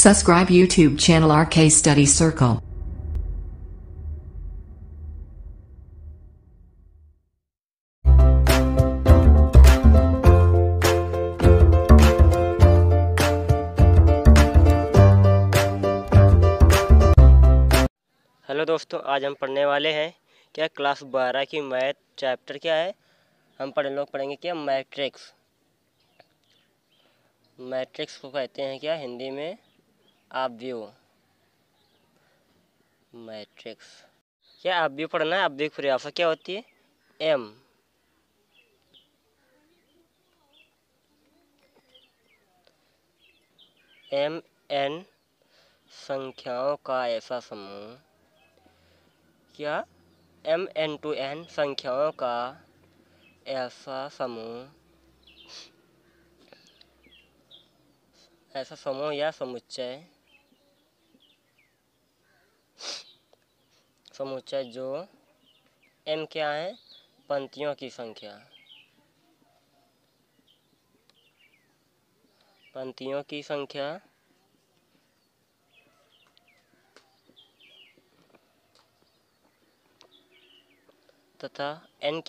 Subscribe YouTube channel RK Study Circle. Hello दोस्तों, आज हम पढ़ने वाले हैं क्या क्लास 12 की मैथ चैप्टर क्या है। हम पढ़ेंगे क्या मैट्रिक्स। मैट्रिक्स को कहते हैं क्या हिंदी में आव्यूह। मैट्रिक्स क्या आव्यूह पढ़ना है। आव्यूह की परिभाषा क्या होती है। एम एन संख्याओं का ऐसा समूह। क्या एम एन टू एन संख्याओं का ऐसा समूह या समुच्चय जो एम क्या है, पंक्तियों की संख्या तथा एन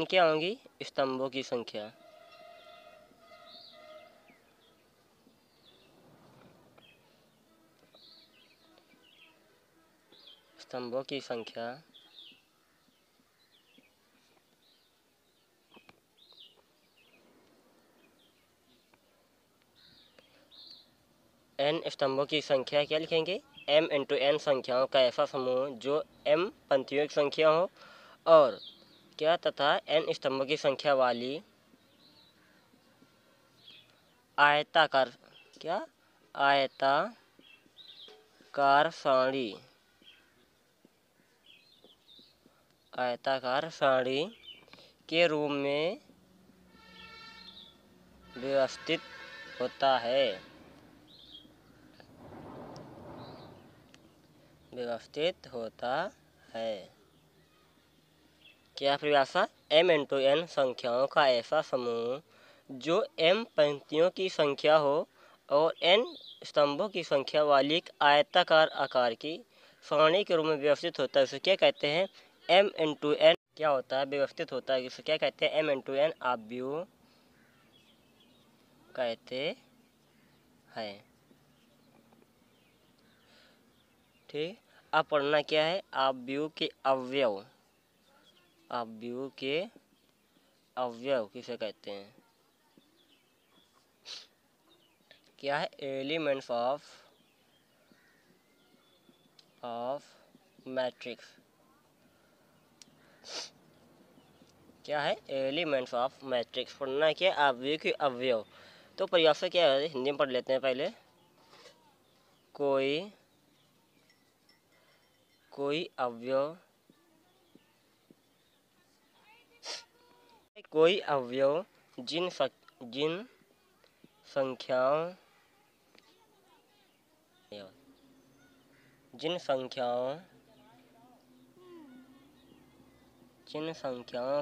क्या होंगी, स्तंभों की संख्या। एन स्तंभों की संख्या क्या लिखेंगे, m इंटू एन संख्याओं का ऐसा समूह जो m पंक्तियों की संख्या हो और क्या तथा n स्तंभों की संख्या वाली आयताकार सारणी के रूप में व्यवस्थित होता है। क्या परिभाषा, m इंटू एन संख्याओं का ऐसा समूह जो m पंक्तियों की संख्या हो और n स्तंभों की संख्या वाली एक आयताकार आकार की सारणी के रूप में व्यवस्थित होता है। उसे क्या कहते हैं, m इंटू एन क्या होता है, व्यवस्थित होता है। इसे क्या कहते हैं, m इंटू एन आव्यूह कहते हैं। ठीक, अब पढ़ना क्या है, आव्यूह के अवयव किसे कहते हैं। क्या है, एलिमेंट्स ऑफ मैट्रिक्स। क्या है, एलिमेंट्स ऑफ मैट्रिक्स। पढ़ना क्या है, आव्यूह के अवयव। तो परिभाषा क्या है, हिंदी में पढ़ लेते हैं पहले। कोई अवयव जिन संख्याओं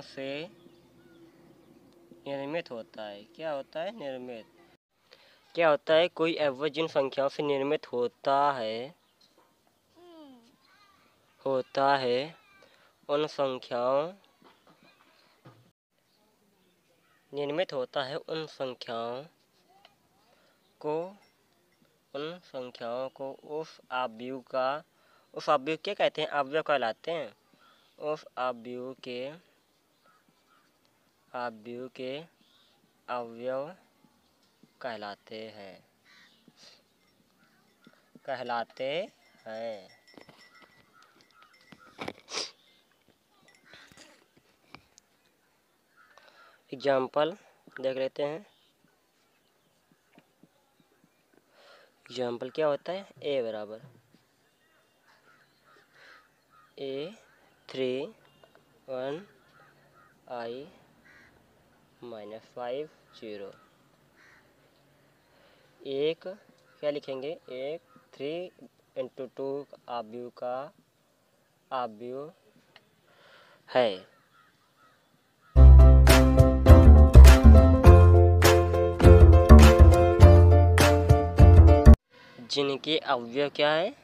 से निर्मित होता है। क्या होता है, निर्मित। क्या होता है, कोई अवयव जिन संख्याओं से निर्मित होता है उन संख्याओं को उस आव्यूह क्या कहते हैं, अवयव कहलाते हैं। उस आव्यूह के अवयव कहलाते हैं। एग्जाम्पल देख लेते हैं। एग्जाम्पल क्या होता है, a बराबर a3 1 i -5 0। एक क्या लिखेंगे, 3 इंटू 2 आव्यूह का आव्यूह है। जिनके अवयव क्या है,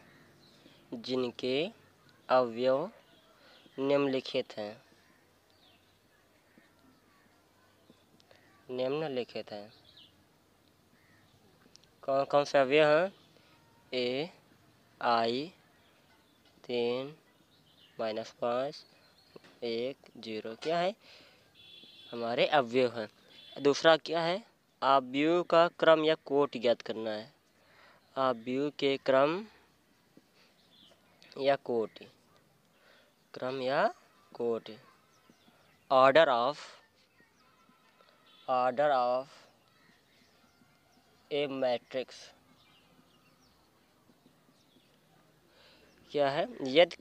जिनके अवयव निम्नलिखित हैं, निम्नलिखित हैं। कौन कौन से अवयव हैं? ए आई 3 -5 1 0 क्या है, हमारे अवयव हैं। दूसरा क्या है, अवयव का क्रम या कोट ज्ञात करना है। अवयव के क्रम या कोट, क्रम या कोट। ऑर्डर ऑफ ए मैट्रिक्स क्या है, यदि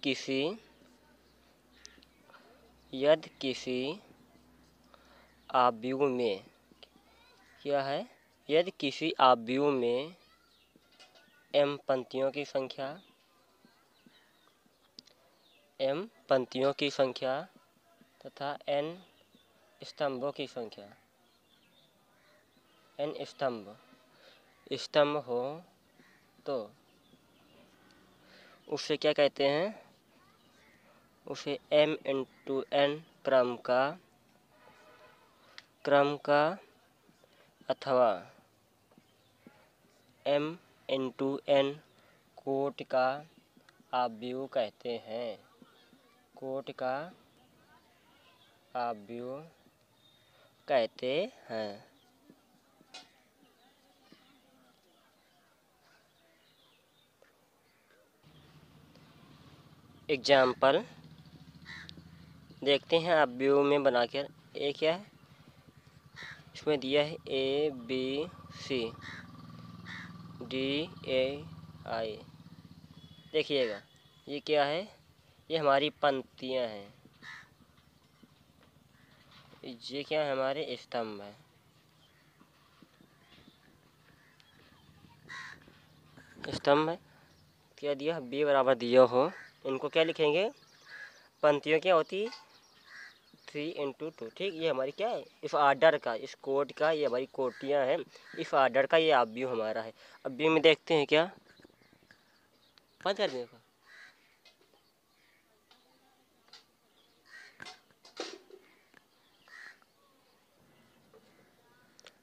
किसी अवयव में क्या है, यदि किसी अवयव में m पंक्तियों की संख्या तथा n स्तंभों की संख्या, n स्तंभ हो तो उसे क्या कहते हैं, उसे m × n क्रम का अथवा m × n कोट का अवयव कहते हैं, कोट का अवयव कहते हैं। एग्जाम्पल देखते हैं अवयव में बनाकर। ए क्या है, इसमें दिया है A B C D A I। देखिएगा ये क्या है, ये हमारी पंक्तियां हैं, ये क्या है, हमारे स्तंभ है। स्तंभ है क्या दिया, B बराबर दिया हो, इनको क्या लिखेंगे, पंक्तियों क्या होती 3 × 2। ठीक, ये हमारी क्या है, इस आर्डर का, इस कोड का, ये हमारी कोटियां हैं, इस आर्डर का ये अवयव हमारा है। अवयव में देखते हैं क्या, बंद कर दें।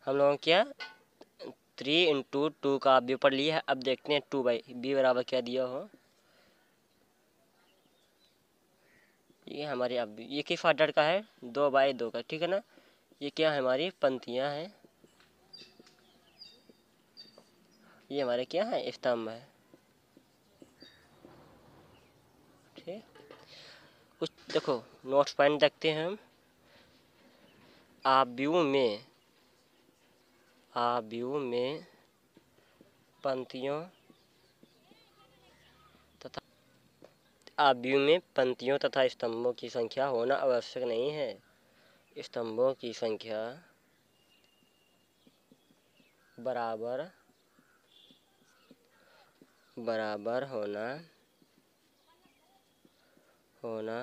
हम लोगों क्या 3 × 2 का अवयव पढ़ लिया है। अब देखते हैं 2/b बराबर क्या दिया हो, ये हमारे अवयव, ये किस आर्डर का है, 2/2 का। ठीक है ना, ये क्या है, हमारी पंक्तियां हैं, ये हमारे क्या है, स्तंभ है। ठीक, कुछ देखो नोट्स पॉइंट देखते हैं हम। अवयव में पंक्तियों तथा स्तंभों की संख्या होना आवश्यक नहीं है। स्तंभों की संख्या बराबर होना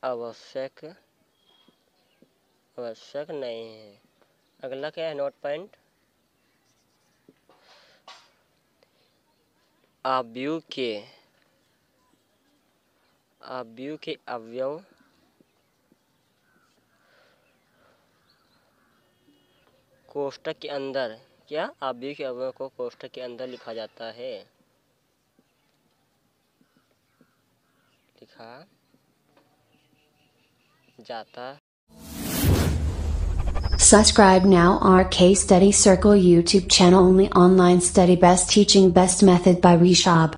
आवश्यक नहीं है। अगला क्या है, नोट पॉइंट, अवयव के अवयव कोष्ठक के अंदर, क्या अवयव के अवयव को कोष्ठक के अंदर लिखा जाता है, लिखा जाता। Subscribe now RK Study Circle YouTube channel, only online study, best teaching, best method by Rishab.